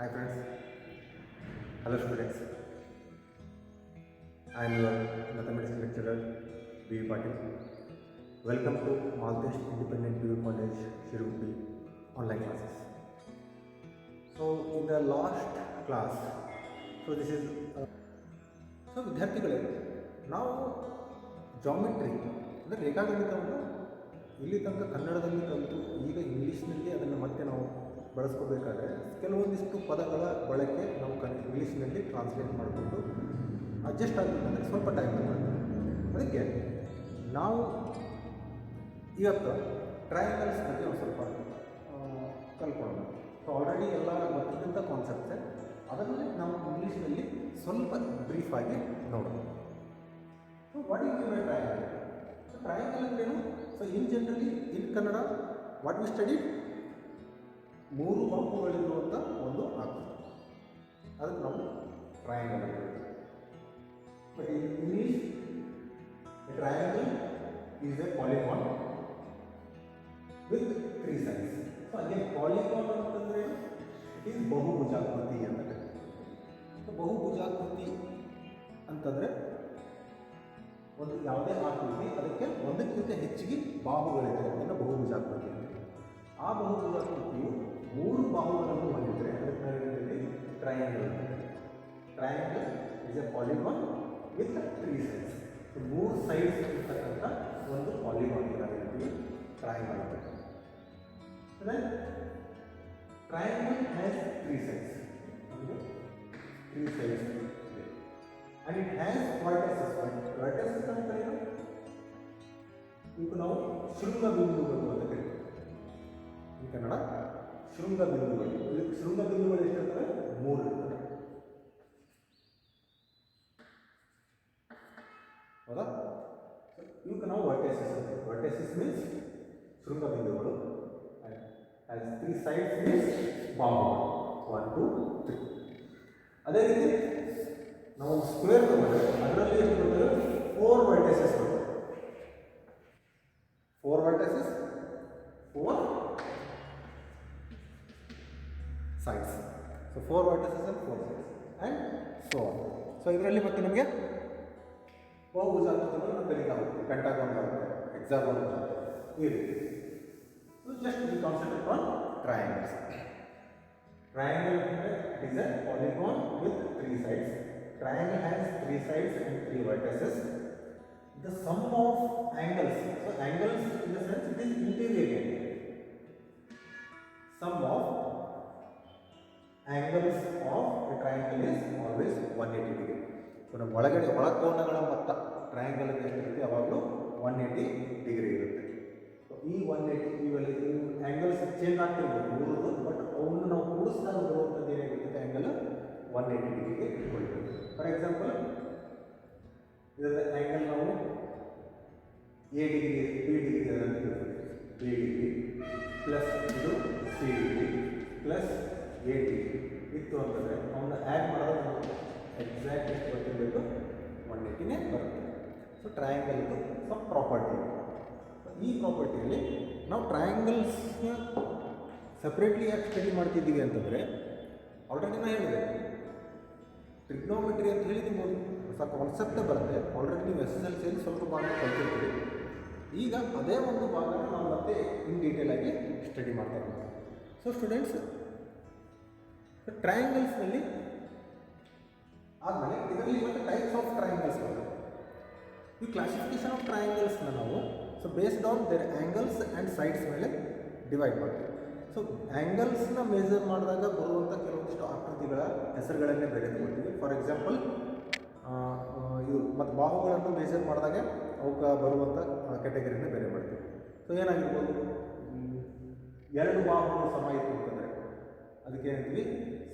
Hi friends, hello students. I am your mathematics lecturer B. Patil. Welcome to Maltesh Independent PU College, Shiruppi online classes. So in the last class, this is ವಿದ್ಯಾರ್ಥಿಗಳೇ ನಾವು geometry ಅಂದರೆ ರೇಖಾಗಣಿತವನ್ನು ಇಲ್ಲಿ ತನಕ ಕನ್ನಡದಲ್ಲಿ ಕಲಿತು ಈಗ ಇಂಗ್ಲೀಷ್ನಲ್ಲಿ ಅದನ್ನು ಮತ್ತೆ ನಾವು ಬಳಸ್ಕೋಬೇಕಾದ್ರೆ ಕೆಲವೊಂದಿಷ್ಟು ಪದಗಳ ಬಳಕೆ ನಾವು ಇಂಗ್ಲೀಷ್ನಲ್ಲಿ ಟ್ರಾನ್ಸ್ಲೇಟ್ ಮಾಡಿಕೊಂಡು ಅಡ್ಜಸ್ಟ್ ಆಗಬೇಕಂದ್ರೆ ಸ್ವಲ್ಪ ಟೈಮ್ ತಗೊಳ್ಳುತ್ತೆ. ಅದಕ್ಕೆ ನಾವು ಇವತ್ತು ಟ್ರಯಾಂಗಲ್ಸ್ ಬಗ್ಗೆ ಒಂದು ಸ್ವಲ್ಪ ಕಲ್ತ್ಕೊಳ್ಳೋಣ. ಸೊ ಆಲ್ರೆಡಿ ಎಲ್ಲ ಗೊತ್ತಿದ್ದಂಥ ಕಾನ್ಸೆಪ್ಟ್ಸೇ, ಅದನ್ನೇ ನಾವು ಇಂಗ್ಲೀಷ್ನಲ್ಲಿ ಸ್ವಲ್ಪ ಬ್ರೀಫಾಗಿ ನೋಡೋಣ. So what is my triangle? So triangle ಅಂದ್ರೇನು? So in generally in Kannada what we study, ಮೂರು ಬಾಹುಗಳಿರುವಂಥ ಒಂದು ಆಕೃತಿ, ಅದಕ್ಕೆ ನಾವು ಟ್ರಯಾಂಗಲ್ ಅಂತ ಹೇಳ್ತೀವಿ. But in English triangle is a polygon with 3 sides. So ಅದೇ ಪಾಲಿಗಾನ್ ಅಂತಂದರೆ ಇಟ್ ಈಸ್ ಬಹುಭುಜಾಕೃತಿ ಅಂತ ಹೇಳ್ತೀವಿ. ಸೊ ಬಹುಭುಜಾಕೃತಿ ಅಂತಂದರೆ ಒಂದು ಯಾವುದೇ ಆಕೃತಿ ಅದಕ್ಕೆ ಒಂದಕ್ಕಿಂತ ಹೆಚ್ಚಿಗೆ ಬಾಹುಗಳಿದೆ, ಅದನ್ನು ಬಹುಭುಜಾಕೃತಿ ಅಂತ. ಆ ಬಹುಭುಜಾಕೃತಿಯು 3 ಬಾಹುಗಳನ್ನು ಹೊಂದಿದ್ರೆ ಅದಕ್ಕೆ ನಾವು ಟ್ರಯಾಂಗಲ್ ಅಂತ. Triangle is A polygon with 3 sides. So 3 sides ಇರ್ತಕ್ಕಂಥ ಒಂದು ಪಾಲಿಗಾನ್ ಇರೋದ್ರಲ್ಲಿ ಟ್ರಯಾಂಗಲ್ ಅಂತ. Triangle has 3 sides. 3 sides ಇದೆ. And it has vertices. Vertices ಅಂತ ಏನು? ಈಗ ನಾವು ಶೃಂಗ ಬಿಂದುಗಳು ಅಂತ ಕರಿತೀವಿ. ಈ ಕನ್ನಡ ಶೃಂಗ ಬಿಂದುಗಳು. ಶೃಂಗ ಬಿಂದುಗಳು ಎಷ್ಟಿರ್ತವೆ? 3 ಇರ್ತವೆ. ಹೌದಾ? ಇವಕ್ಕೆ ನಾವು ವರ್ಟೈಸಸ್ ಅಂತ. ವರ್ಟೈಸಸ್ ಮೀನ್ಸ್ ಶೃಂಗ ಬಿಂದುಗಳು. Has 3 sides means ಬಾಹುಗಳು. 1, 2, 3. ಅದೇ ರೀತಿ ನಾವು ಸ್ಕ್ವೇರ್ ತಗೊಂಡ್ರೆ ಅದರಲ್ಲಿ ಎಷ್ಟು ಬರ್ತದೆ? 4 vertices ಬರ್ತದೆ. 4 vertices, 4 sides. So 4 vertices and 4 sides and so on. So ಇದರಲ್ಲಿ ಮತ್ತೆ ನಮಗೆ ಬಹುಭುಜಾಕೃತಿಗಳು ಕಲಿತಾ ಹೋಗ್ತೀವಿ. ಪೆಂಟಾಗಾನ್ ಬರುತ್ತೆ, ಹೆಕ್ಸಾಗಾನ್ ಬರುತ್ತೆ, ಈ ರೀತಿ. So just we concentrate on triangles. Triangle is a polygon with 3 sides. Triangle has 3 sides and 3 vertices. The sum of angles, so angles in the sense it is interior angle. Sum of angles of a triangle is always 180 degree. So ನಮ್ಮ ಒಳಗಡೆ ಒಳಕೋನಗಳ ಮೊತ್ತ triangle ಎಷ್ಟಿರುತ್ತೆ ಯಾವಾಗಲೂ 180 degree ಇರುತ್ತೆ. So ಈ 180 ಇವೆಲ್ಲ angles change ಆಗ್ತಿರ್ಬೋದು ಮೂರದು, but ಅವನ್ನು ನಾವು ಕೂಡಿಸಿದಾಗ ಬರುವಂಥದ್ದು ಏನಾಗಿರ್ತದೆ ಆ್ಯಂಗಲ್ 180 ಡಿಗ್ರಿಗೆ ಇಟ್ಕೊಳ್ತೀವಿ. ಫಾರ್ ಎಕ್ಸಾಂಪಲ್ ಇದರ ಆ್ಯಂಗಲ್ ನಾವು ಎ ಡಿಗ್ರಿ ಬಿ ಡಿಗ್ರಿ ಅಂತ ಹೇಳ್ತೀವಿ. ಬಿ ಡಿಗ್ರಿ ಪ್ಲಸ್ ಇದು C degree plus A degree ಇತ್ತು ಅಂತಂದರೆ ಅವನ್ನ ಆ್ಯಡ್ ಮಾಡೋದು ನಾವು ಎಕ್ಸಾಕ್ಟ್ ಎಷ್ಟು ಬರ್ತಿರಬೇಕು? 180ನೇ ಬರುತ್ತೆ. ಸೊ ಟ್ರಯಾಂಗಲ್ದು ಸಮ್ ಪ್ರಾಪರ್ಟಿ. ಈ ಪ್ರಾಪರ್ಟಿಯಲ್ಲಿ ನಾವು ಟ್ರಯಾಂಗಲ್ಸ್ನ ಸಪ್ರೇಟ್ಲಿ ಯಾಕೆ ಸ್ಟಡಿ ಮಾಡ್ತಿದ್ದೀವಿ ಅಂತಂದರೆ, ಆಲ್ರೆಡಿ ನಾನು ಹೇಳಿದೆ ಟ್ರಿಗ್ನೋಮೆಟ್ರಿ ಅಂತ ಹೇಳಿ ನಿಮ್ಗೆ ಹೊಸ ಕಾನ್ಸೆಪ್ಟೇ ಬರುತ್ತೆ. ಆಲ್ರೆಡಿ ನೀವು SSLC ಸ್ವಲ್ಪ ಭಾಗ ಕಲ್ತಿರ್ತೀರಿ. ಈಗ ಅದೇ ಒಂದು ಭಾಗನ ನಾವು ಮತ್ತೆ ಇನ್ ಡೀಟೇಲ್ ಆಗಿ ಸ್ಟಡಿ ಮಾಡ್ತಾ ಇದ್ದೀವಿ. ಸೊ ಸ್ಟೂಡೆಂಟ್ಸ್, ಟ್ರಯಾಂಗಲ್ಸ್ನಲ್ಲಿ ಆದಮೇಲೆ ಇದರಲ್ಲಿ ಮತ್ತೆ ಟೈಪ್ಸ್ ಆಫ್ ಟ್ರಯಾಂಗಲ್ಸ್ ಬರುತ್ತೆ. ಈ ಕ್ಲಾಸಿಫಿಕೇಶನ್ ಆಫ್ ಟ್ರಯಾಂಗಲ್ಸ್ನ ನಾವು so based on there angles and sides ಮೇಲೆ ಡಿವೈಡ್ ಮಾಡ್ತೀವಿ. ಸೊ ಆ್ಯಂಗಲ್ಸ್ನ ಮೆಜರ್ ಮಾಡಿದಾಗ ಬರುವಂಥ ಕೆಲವೊಂದಿಷ್ಟು ಆಕೃತಿಗಳ ಹೆಸರುಗಳನ್ನೇ ಬೇರೆ ತಗೊಳ್ತೀವಿ. ಫಾರ್ ಎಕ್ಸಾಂಪಲ್ ಇದು ಮತ್ತು ಬಾಹುಗಳನ್ನು ಮೆಜರ್ ಮಾಡಿದಾಗ ಅವಕ್ಕೆ ಬರುವಂಥ ಕ್ಯಾಟಗರಿನ ಬೇರೆ ಮಾಡ್ತೀವಿ. ಸೊ ಏನಾಗಿರ್ಬೋದು, 2 ಬಾಹುಗಳು ಸಮ ಇತ್ತು ಅಂತಂದರೆ ಅದಕ್ಕೆ ಏನಂತೀವಿ?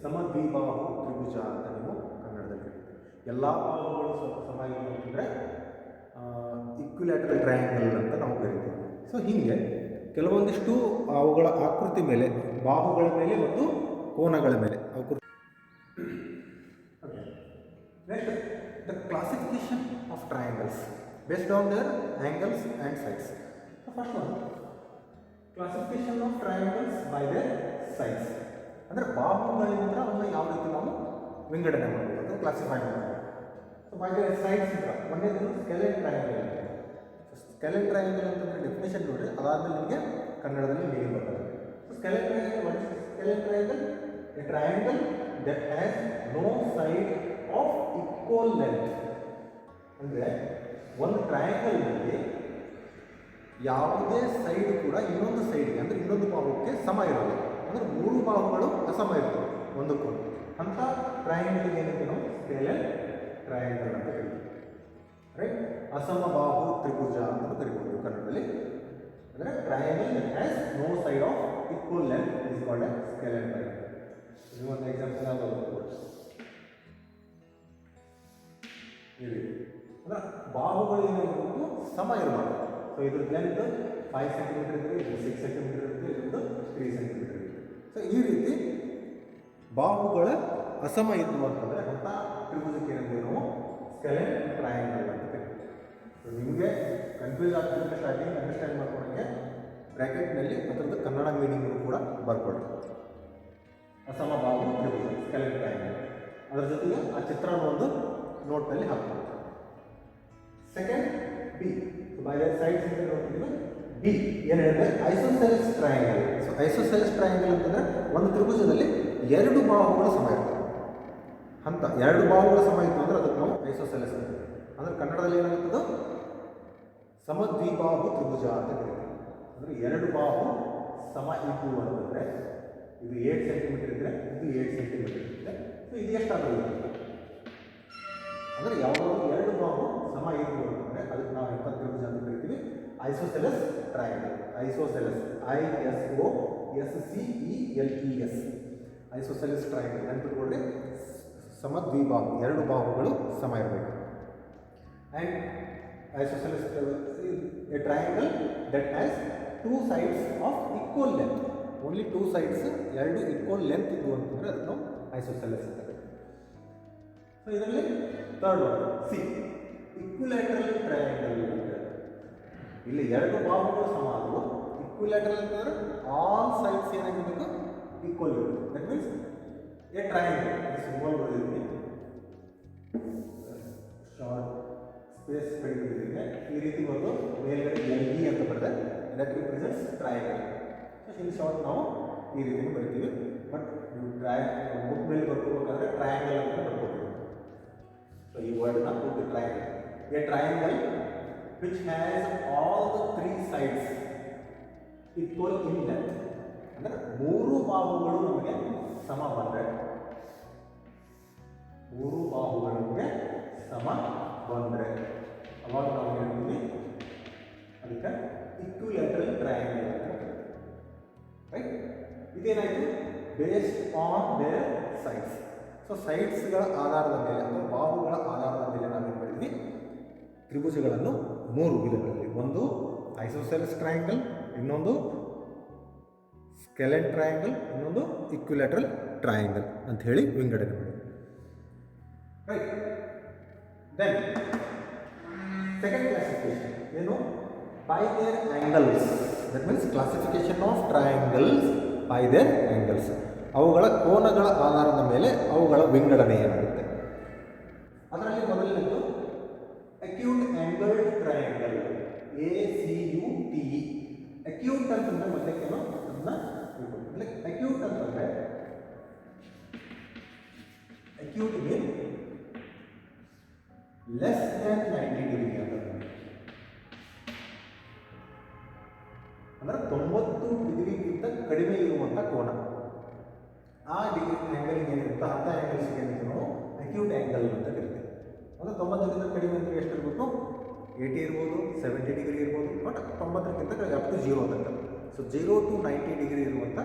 ಸಮದ್ವಿಬಾಹು ತ್ರಿಭುಜ ಅಂತ ನೀವು ಕನ್ನಡದಲ್ಲಿ ಹೇಳ್ತೀವಿ. ಎಲ್ಲ ಬಾಹುಗಳು ಸಮ ಇತ್ತು ಅಂತಂದರೆ ಇಕ್ವಿಲ್ಯಾಟರಲ್ ಟ್ರಯಾಂಗಲ್ ಅಂತ ನಾವು ಕರಿತೀವಿ. ಸೊ ಹೀಗೆ ಕೆಲವೊಂದಿಷ್ಟು ಅವುಗಳ ಆಕೃತಿ ಮೇಲೆ, ಬಾಹುಗಳ ಮೇಲೆ ಮತ್ತು ಕೋನಗಳ ಮೇಲೆ ಆಕೃತಿ. Next the classification of triangles based on there angles and sides. First one, classification of triangles by there sides. ಅಂದರೆ ಬಾಹುಗಳಿಂದ ಅವನ್ನ ಯಾವ ರೀತಿ ನಾವು ವಿಂಗಡಣೆ ಮಾಡಬಹುದು ಅಂದರೆ ಕ್ಲಾಸಿಫೈ ಮಾಡಬಹುದು. ಸೊ ಬೈ ದ ಸೈಡ್ಸ್ ಇದ್ರ ಒಂದೇದು ಸ್ಕೆಲೆಟ್ ಟ್ರಯಾಂಗಲ್ ಅಂತ. ಸ್ಕೆಲೆಟ್ ಟ್ರಯಾಂಗಲ್ ಅಂತಂದ್ರೆ ಡೆಫಿನೇಷನ್ ನೋಡ್ರಿ, ಅದಾದ್ಮೇಲೆ ನಿಮಗೆ ಕನ್ನಡದಲ್ಲಿ ಮೀನಿಂಗ್ ಬರ್ತದೆ. So scalene triangle, what is scalene triangle? A triangle that has no side of equal length. ಅಂದರೆ ಒಂದು ಟ್ರಯಾಂಗಲ್ನಲ್ಲಿ ಯಾವುದೇ ಸೈಡ್ ಕೂಡ ಇನ್ನೊಂದು ಸೈಡ್ಗೆ ಅಂದರೆ ಇನ್ನೊಂದು ಬಾಹುಕ್ಕೆ ಸಮ ಇರೋಲ್ಲ. ಅಂದರೆ ಮೂರು ಬಾಹುಗಳು ಅಸಮ ಇರ್ತವೆ ಒಂದಕ್ಕೊಂದು. ಅಂಥ ಟ್ರಯಾಂಗಲ್ ಏನಂತ ನಾವು ಸ್ಕೆಲೆಟ್ ಟ್ರಯಾಂಗಲ್ ಅಂತ ಕರಿತೀವಿ. ರೈಟ್, ಅಸಮ ಬಾಹು ತ್ರಿಭುಜ ಅಂತ ಕರಿಬೋದು ಕನ್ನಡದಲ್ಲಿ. ಅಂದರೆ triangle that has no side of equal length is called a scalene triangle. ಇದು ಒಂದು ಎಕ್ಸಾಂಪಲ್ ಯಾವುದು ಇದೆ ಅಂದ್ರೆ ಬಾಹುಗಳು ಏನಾಗಿರ್ಬೇಕು, ಸಮ ಇರಬಾರ್ದು. ಸೊ ಇದ್ರ ಲೆಂತ್ 5 ಸೆಂಟಿಮೀಟರ್ ಇದ್ರೆ ಇದು 6 ಸೆಂಟಿಮೀಟರ್ ಇರುತ್ತೆ, ಇದೊಂದು 3 ಸೆಂಟಿಮೀಟರ್ ಇರುತ್ತೆ. ಸೊ ಈ ರೀತಿ ಬಾಹುಗಳ ಅಸಮ ಇದ್ದು ಅಂತಂದರೆ ಅಂಥ ತ್ರಿಭುಜಕ್ಕೆ ಏನಂದ್ರೆ ನಾವು ಸ್ಕೆಲೆಟ್ ಟ್ರಯಾಂಗಲ್ ಅಂತ ಕರಿತೀವಿ. ಸೊ ನಿಮಗೆ ಕನ್ಫ್ಯೂಸ್ ಆಗ್ತಿದ್ರೆ ಸ್ಟಾರ್ಟಿಂಗ್ ಅಂಡರ್ಸ್ಟ್ಯಾಂಡ್ ಮಾಡ್ಕೊಂಡಂಗೆ ಬ್ರ್ಯಾಕೆಟ್ನಲ್ಲಿ ಅದರದ್ದು ಕನ್ನಡ ಮೀನಿಂಗ್ ಕೂಡ ಬರ್ಕೊಳ್ಳಿ. ಅಸಮ ಬಾಹು ತ್ರಿಭುಜ ಸ್ಕೆಲೆಟ್ ಟ್ರಯಾಂಗಲ್, ಅದರ ಜೊತೆಗೆ ಆ ಚಿತ್ರನ ಒಂದು ನೋಟ್ನಲ್ಲಿ ಹಾಕ್ಬೋದು. Second B, by the sides ಅಂತ ನೋಡ್ತೀವಿ. ಬಿ ಏನು ಹೇಳಿದ್ರೆ isosceles triangle. So isosceles triangle ಅಂತಂದರೆ ಒಂದು ತ್ರಿಭುಜದಲ್ಲಿ ಎರಡು ಬಾಹುಗಳು ಸಮ ಇರ್ತವೆ. ಅಂತ ಎರಡು ಬಾಹುಗಳು ಸಮ ಇತ್ತು ಅಂದರೆ ಅದಕ್ಕೆ ನಾವು ಐಸೋಸೆಲೆಸ್ ಅಂತೀವಿ. ಅಂದರೆ ಕನ್ನಡದಲ್ಲಿ ಏನಾಗುತ್ತದೋ ಸಮದ್ವಿಬಾಹು ತ್ರಿಭುಜ ಅಂತ ಕರೀತೀವಿ. ಅಂದರೆ ಎರಡು ಬಾಹು ಸಮ ಇದ್ದು ಅಂತಂದರೆ ಇದು 8 ಸೆಂಟಿಮೀಟರ್ ಇದ್ದರೆ ಇದು 8 ಸೆಂಟಿಮೀಟರ್ ಇರುತ್ತೆ. ಸೊ ಇದು ಎಷ್ಟಾಗೋದು ಅಂದರೆ ಯಾವುದಾದ್ರು ಎರಡು ಬಾಹು ಸಮ ಇದ್ದು ಅಂತಂದರೆ ಅದಕ್ಕೆ ನಾವು ಎಂಥ ತ್ರಿಭುಜ ಅಂತ ಕರಿತೀವಿ? Isosceles triangle. Isosceles, ISOSCELES, isosceles triangle ನೆನಪಿಟ್ಕೊಳ್ಳಿ. ಸಮದ್ವಿಬಾಹು, ಎರಡು ಬಾಹುಗಳು ಸಮ ಇರಬೇಕು. And isosceles a triangle that has 2 sides of equal length. Only 2 sides, ಎರಡು ಈಕ್ವಲ್ ಲೆಂತ್ ಇದ್ದು ಅಂತಂದರೆ ಅದಕ್ಕೆ ನಾವು ಐಸೋಸೆಲೆಸ್ ಅಂತ ಕರಿತೀವಿ. ಸೊ ಇದರಲ್ಲಿ third one C, equilateral triangle ಅಂತ. ಇಲ್ಲಿ ಎರಡು ಬಾಹುಗಳು ಸಮ ಆದವು. ಇಕ್ವಿಲ್ಯಾಟರಲ್ ಅಂತಂದ್ರೆ ಆಲ್ ಸೈಡ್ಸ್ ಏನಾಗಿರಬೇಕು, ಈಕ್ವಲ್ ಇರಬೇಕು. That means a triangle, symbol ಬರೆದಿದ್ದೀನಿ, ಶಾರ್ಟ್ ಸ್ಪೇಸ್ ಕಡಿಮೆ ಈ ರೀತಿ ಬಂದು ಮೇಲ್ಗಡೆ LE ಅಂತ ಬರೆದೆ, that represents triangle. So in short ನಾವು ಈ ರೀತಿ ಬರಿತೀವಿ. ಬಟ್ ನೀವು ಬುಕ್ ಮೇಲೆ ಬರ್ಕೋಬೇಕಾದ್ರೆ ಟ್ರಯಾಂಗಲ್ ಅಂತ ಬರ್ಕೋಬೇಕು. So you word na put the triangle. A triangle which has all the 3 sides equal in length. ಅಂದರೆ ಮೂರು ಬಾಹುಗಳು ನಮಗೆ ಸಮ ಬಂದರೆ, ಮೂರು ಬಾಹುಗಳು ನಮಗೆ ಸಮ ಬಂದರೆ ಅವಾಗ ನಾವು ಹೇಳ್ತೀವಿ ಅದಕ್ಕೆ ಇಕ್ವಿಲ್ಯಾಟರಲ್ ಟ್ರಯಾಂಗಲ್ ಅಂತ ಕರೀತೀವಿ. ರೈಟ್, ಇದೇನಾಯಿತು? Based on their sides. So ಸೈಡ್ಸ್ಗಳ ಆಧಾರದ ಮೇಲೆ ಅಥವಾ ಬಾಹುಗಳ ಆಧಾರದ ಮೇಲೆ ನಾವೇನು ಮಾಡಿದ್ವಿ, ತ್ರಿಭುಜಗಳನ್ನು 3 ವಿಧಗಳಲ್ಲಿ, ಒಂದು ಐಸೋಸೆಲೆಸ್ ಟ್ರಯಾಂಗಲ್, ಇನ್ನೊಂದು ಸ್ಕೆಲೆಟ್ ಟ್ರಯಾಂಗಲ್, ಇನ್ನೊಂದು ಇಕ್ವಿಲ್ಯಾಟರಲ್ ಟ್ರಯಾಂಗಲ್ ಅಂತ ಹೇಳಿ ವಿಂಗಡಣೆ ಮಾಡಿದ್ವಿ. ರೈಟ್, ದೆನ್ ಸೆಕೆಂಡ್ ಕ್ಲಾಸಿಫಿಕೇಶನ್ ಏನು? By there angles. That means classification of triangles by there angles. ಅವುಗಳ ಕೋನಗಳ ಆಧಾರದ ಮೇಲೆ ಅವುಗಳ ವಿಂಗಡಣೆ ಏನಾಗುತ್ತೆ. ಅದರಲ್ಲಿ ಮೊದಲನೇದು acute angled triangle, ACUTE. Acute ಅಂತಂದರೆ ಮತ್ತೆ ಕೆಲವು ಅದನ್ನ ಅಕ್ಯೂಟ್ ಅಂತಂದರೆ ಅಕ್ಯೂಟ್ ಮೀನ್ ಲೆಸ್ ದ್ಯಾನ್ 90 ಡಿಗ್ರಿ ಅಂತ. ಅಂದರೆ 90 ಡಿಗ್ರಿಗಿಂತ ಕಡಿಮೆ ಇರುವಂಥ ಕೋನ. ಆ ಡಿಗ್ರಿ ಆ್ಯಂಗಲ್ಗೆ ಏನಿರುತ್ತೋ ಅಂಥ ಆ್ಯಂಗಲ್ಸ್ಗೆ ಏನಿದೆ ನಾವು ಅಕ್ಯೂಟ್ ಆ್ಯಂಗಲ್ ಅಂತ ಕರಿತೀವಿ. ಅಂದರೆ 90ಗಿಂತ ಕಡಿಮೆ ಅಂದರೆ ಎಷ್ಟು ಇರ್ಬೋದು? 80 ಇರ್ಬೋದು, 70 ಡಿಗ್ರಿ ಇರ್ಬೋದು, ಬಟ್ 90ಕ್ಕಿಂತ ಕಡಿಮೆ ಅಪ್ ಟು 0 ಅಂತ. ಸೊ 0 to 90 ಡಿಗ್ರಿ ಇರುವಂಥ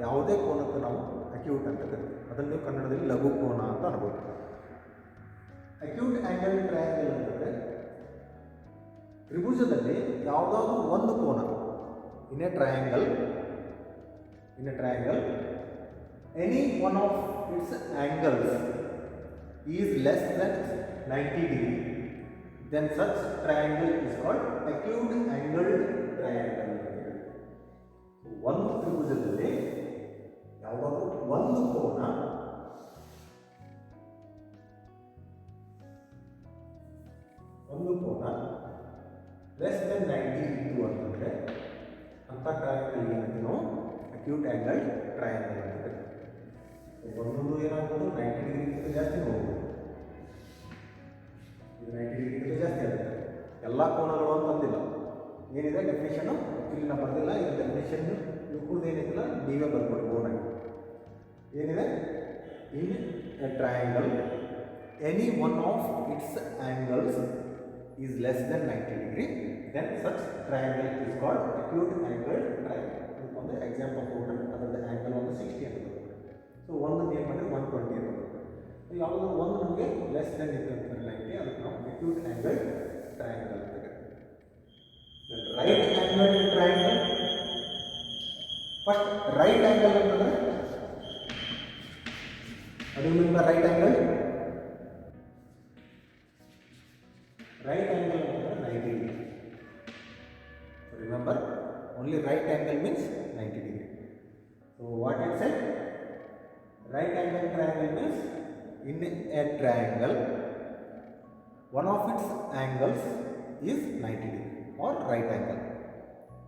ಯಾವುದೇ ಕೋನಕ್ಕೆ ನಾವು ಅಕ್ಯೂಟ್ ಅಂತ ಕರಿತೀವಿ. ಅದನ್ನು ನೀವು ಕನ್ನಡದಲ್ಲಿ ಲಘು ಕೋನ ಅಂತ ಅನ್ಬೋದು. ಅಕ್ಯೂಟ್ ಆ್ಯಂಗಲ್ ಟ್ರಯಾಂಗಲ್ ಅಂತಂದರೆ ತ್ರಿಭುಜದಲ್ಲಿ ಯಾವುದಾದ್ರೂ ಒಂದು ಕೋನ ಇನ್ a triangle any one of its angles is less than 90 degree, then such triangle is called acute angled triangle. ಒಂದು ತ್ರಿಭುಜದಲ್ಲಿ ಯಾವುದಾದ್ರೂ ಒಂದು ಟ್ರಯಾಂಗಲ್ ಏನಂತೀವಿ ನಾವು ಅಕ್ಯೂಟ್ ಆ್ಯಂಗಲ್ ಟ್ರಯಾಂಗಲ್ ಅಂತ ಕರಿತೀವಿ. ಒಂದೊಂದು ಏನಾಗ್ಬೋದು 90 ಡಿಗ್ರಿಗಿಂತ ಜಾಸ್ತಿ ಹೋಗ್ಬೋದು, ಇದು 90 ಡಿಗ್ರಿಗಿಂತ ಜಾಸ್ತಿ ಆಗುತ್ತೆ. ಎಲ್ಲ ಕೋನಗಳು ಅಂತಂದಿಲ್ಲ, ಏನಿದೆ ಡೆಫಿನೇಷನ್ನು ಇಲ್ಲಿ ನಾವು ಬರ್ದಿಲ್ಲ, ಇದು ಡೆಫಿನೇಷನ್ ಇವ್ರದ್ದು ಏನಿಲ್ಲ ನೀವೇ ಬರ್ಕೊಡಿ ಓನಾಗಿ. ಏನಿದೆ in a triangle any one of its angles is less than 90 degree then such triangle is called acute angle triangle. ಒಂದು ಎಕ್ಸಾಂಪಲ್ ತೊಗೊಂಡ್ರೆ ಅದರದ್ದು ಆ್ಯಂಗಲ್ ಒಂದು 60 ಅಂತ. ಸೊ ಒಂದು ಏನು ಮಾಡಿದ್ರೆ 120 ಅಂತ. ಯಾವುದಾದ್ರು ಒಂದು ನಮಗೆ ಲೆಸ್ ದೆನ್ ಇತ್ತು ಅಂತಂದ್ರೆ 90, ಅದಕ್ಕೆ ನಾವು ಅಕ್ಯೂಟ್ ಆ್ಯಂಗಲ್ ಟ್ರಯಾಂಗಲ್ ಅಂತ ಕರಿತೀವಿ. Right angle triangle, first right angle ಅಂತಂದರೆ ಅದು ನಿಮ್ಮ ರೈಟ್ ಆ್ಯಂಗಲ್. ರೈಟ್ ಆ್ಯಂಗಲ್ ಅಂತಂದರೆ 90 degree. Remember, only right angle means 90 degree. So what it shed, right angle triangle means in a triangle one of its angles is 90 degree or right angle,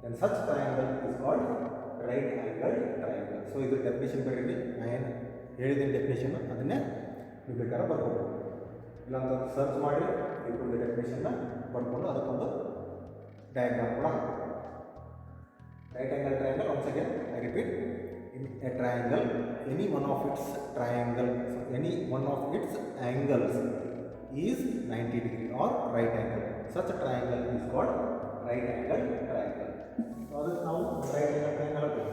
then such triangle is called right angle triangle. So iದ್ರ definition ಬರೀರಿ, ನಾನು ಹೇಳಿದ definition ಅದನ್ನೇ ನೀವು ಬೇಕಾದ್ರೆ ಬರ್ಬೋದು, ಇಲ್ಲ ಅಂತ ಸರ್ಚ್ ಮಾಡಿ ಇದ್ರ ಡೆಫಿನೇಷನ್ನ ಬರ್ಕೊಂಡು ಅದಕ್ಕೊಂದು ಡಯಾಗ್ರಾಮ್ ಕೂಡ. Right angle triangle, once again I repeat, in a triangle any one of its angles is 90 degree or right angle, such a triangle is called right angle triangle. So ಅದಕ್ಕೆ ನಾವು right angle triangle ಅಂತೀವಿ.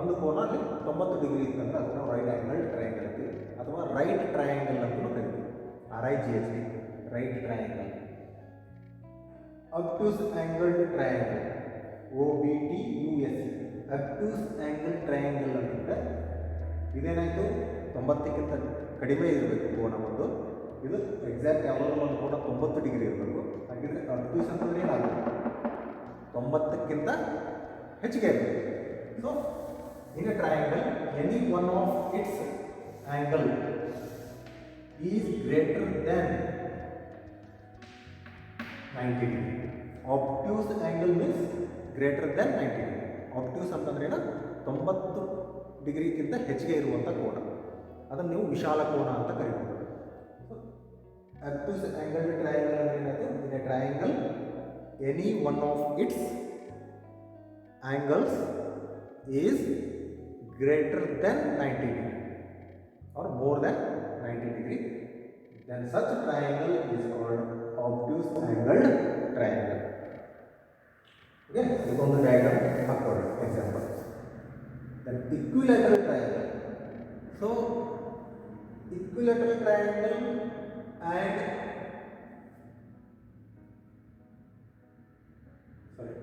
ಒಂದು ಕೋನಲ್ಲಿ 90 degree ಇತ್ತಂದ್ರೆ ಅದಕ್ಕೆ ನಾವು right angle triangle ಅಂತೀವಿ, ಅಥವಾ right triangle ಅಂತಲೂ ಕರಿತೀವಿ. RIGHT, right triangle. obtuse angle triangle, OBTUS, obtuse angle triangle ಅಂತಂದರೆ ಇದೇನಾಯಿತು, 90ಕ್ಕಿಂತ ಕಡಿಮೆ ಇರಬೇಕು ಕೋನ ಒಂದು. ಇದು ಎಕ್ಸಾಕ್ಟ್ ಯಾವಾಗಲೂ ಒಂದು ಕೋನ 90 ಡಿಗ್ರಿ ಇರಬೇಕು. ಹಾಗಿದ್ರೆ obtuse ಅಂತಂದರೆ ಏನಾಗುತ್ತೆ, 90ಕ್ಕಿಂತ ಹೆಚ್ಚಿಗೆ ಇರಬೇಕು. So in a triangle any one of it's angle is greater than 90 degree. obtuse angle means greater than 90 degree. obtuse ಅಂತಂದ್ರೆ ಏನು, 90 ಡಿಗ್ರಿಗಿಂತ ಹೆಚ್ಚಿಗೆ ಇರುವಂಥ ಕೋನ, ಅದನ್ನು ನೀವು ವಿಶಾಲ ಕೋನ ಅಂತ ಕರೀಬೋದು. obtuse angle triangle ಅಂದ್ರೆ ಏನಾಯಿತು, in a triangle any one of its angles is greater than 90 degree or more than 90 degree, then such triangle is called obtuse angle triangle. Okay, ಇದೊಂದು ಡಯಾಗ್ರಾಮ್ ಹಾಕೊಳ್ಳಿ example. Then equilateral triangle. So equilateral triangle and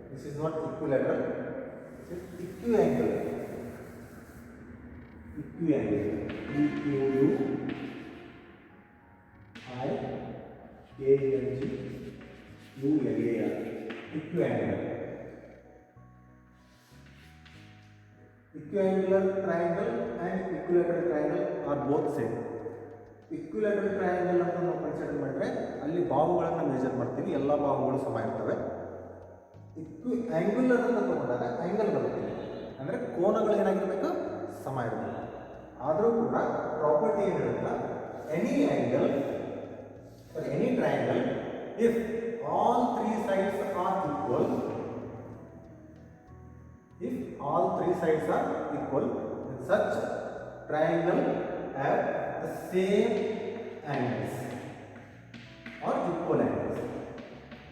this is not equilateral, it is equiangle. Equiangle, E-Q-U-I-A-N-G-U-L-A-R, equiangle. Equiangular triangle and equilateral triangle are both same. Equilateral triangle ಅಂತ ನಾವು consider ಮಾಡಿದ್ರೆ ಅಲ್ಲಿ ಬಾಹುಗಳನ್ನು measure ಮಾಡ್ತೀವಿ, ಎಲ್ಲ ಬಾಹುಗಳು ಸಮ ಇರ್ತವೆ. Angular ಅಂತ ತಗೊಂಡಾಗ ಆ್ಯಂಗಲ್ ಬರುತ್ತೆ, ಅಂದರೆ ಕೋನಗಳು ಏನಾಗಿರಬೇಕು, ಸಮ ಇರಬೇಕು. ಆದರೂ ಕೂಡ ಪ್ರಾಪರ್ಟಿ ಏನಿರುತ್ತೆ, any angle for any triangle if all three sides are equal, if all three sides are equal, then such triangle have the same angles or equal angles.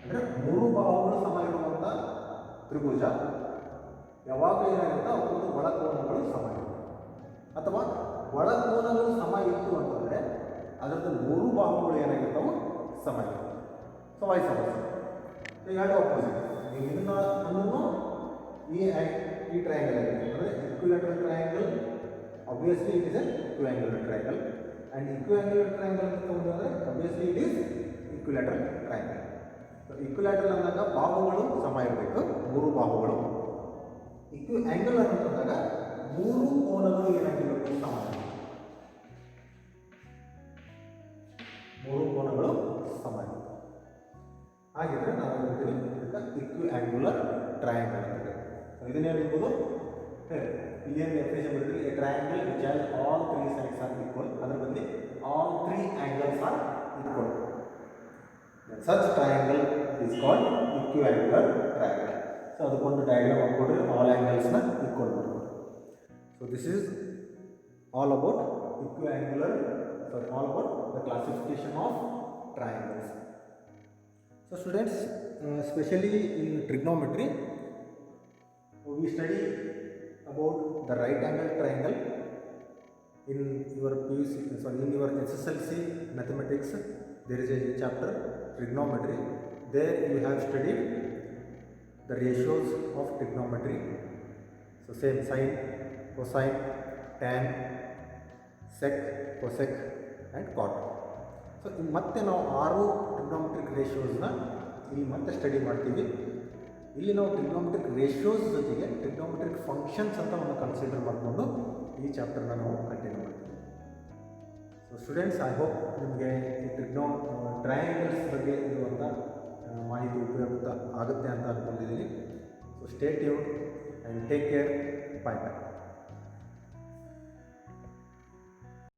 ಅಂದರೆ ಮೂರು ಬಾಹುಗಳು ಸಮ ಇರುವಂಥ ತ್ರಿಭುಜ ಯಾವಾಗಲೂ ಏನಾಗುತ್ತೆ, ಅವತ್ತು ಒಳಕೋನಗಳು ಸಮ ಇರುತ್ತೆ. ಅಥವಾ ಒಳಕೋನಗಳು ಸಮ ಇತ್ತು ಅಂತಂದರೆ ಅದರದ್ದು ಮೂರು ಬಾಹುಗಳು ಏನಾಗಿರ್ತಾವೆ, ಸಮ ಇರುತ್ತೆ. ಸೊ ವೈಸ್ ವರ್ಸಾ, ಎರಡು ಆಪೋಸಿಟ್. ನೀವು ಇದನ್ನು ಒಂದನ್ನು ಈ ಟ್ರಯಾಂಗಲ್ ಆಗಿದೆ ಅಂದರೆ ಇಕ್ವಿಲ್ಯಾಟರಲ್ triangle, obviously it is an equiangular triangle, and equiangular triangle ಅಂತ ತಗೊಂಡ್ರೆ obviously it is equilateral triangle. So equilateral ಅಂದಾಗ ಬಾಹುಗಳು ಸಮ ಇರಬೇಕು, ಮೂರು ಬಾಹುಗಳು. ಆ್ಯಂಗುಲರ್ ಅಂತಂದಾಗ ಮೂರು ಕೋನಗಳು ಏನಾಗಿರಬೇಕು, ಸಮ ಇರಬೇಕು. ಮೂರು ಕೋನಗಳು ಸಮ ಇರಬೇಕು. ಹಾಗಿದ್ರೆ ನಾವು ಹೇಳ್ತೀವಿ ಇಕ್ವಿಆಂಗುಲರ್ ಟ್ರಯಾಂಗಲ್ ಅಂತ. ಇದನ್ನೇ ಹೇಳ್ಬೋದು, ಇಲ್ಲಿ ಏನು ಡೆಫಿನೇಷನ್ ಬರ್ತದೆ, a triangle which has all 3 sides are equal, ಅದರ ಬದಲಿ all 3 angles are equal. Such triangle is called equiangular triangle. So ಅದಕ್ಕೊಂದು ಡಯಾಗ್ರಾಮ್ ಹಾಕ್ಕೊಡ್ರಿ, ಆಲ್ ಆ್ಯಂಗಲ್ಸ್ನ ಈಕ್ವಲ್ ಮಾಡ್ಕೊಡ್ರಿ. So this is all about equiangular, sorry, all about the classification of triangles. So students, especially in trigonometry, we study about the right angle triangle. In your PUC, sorry, in your SSLC mathematics, there is a chapter trigonometry. There you have studied the ratios of trigonometry. So same sine, cosine, tan, sec, cosec and cot. So ಮತ್ತೆ ನಾವು 6 trigonometric ರೇಷಿಯೋಸ್ನ ಇಲ್ಲಿ ಮತ್ತೆ study ಮಾಡ್ತೀವಿ. ಇಲ್ಲಿ ನಾವು trigonometric ratios ಜೊತೆಗೆ trigonometric functions ಅಂತ ಒಂದು ಕನ್ಸಿಡರ್ ಮಾಡಿಕೊಂಡು ಈ ಚಾಪ್ಟರ್ನ ನಾವು ಕಂಟಿನ್ಯೂ ಮಾಡ್ತೀವಿ. ಸೊ ಸ್ಟೂಡೆಂಟ್ಸ್, ಐ ಹೋಪ್ ನಿಮಗೆ ಈ ಟ್ರಯಾಂಗಲ್ಸ್ ಬಗ್ಗೆ ಇರುವಂಥ ಮಾಹಿತಿ ಉಪಯುಕ್ತ ಆಗುತ್ತೆ ಅಂತ ಅಂದ್ಕೊಂಡಿದ್ದೀನಿ. So stay tuned and take care. Bye bye.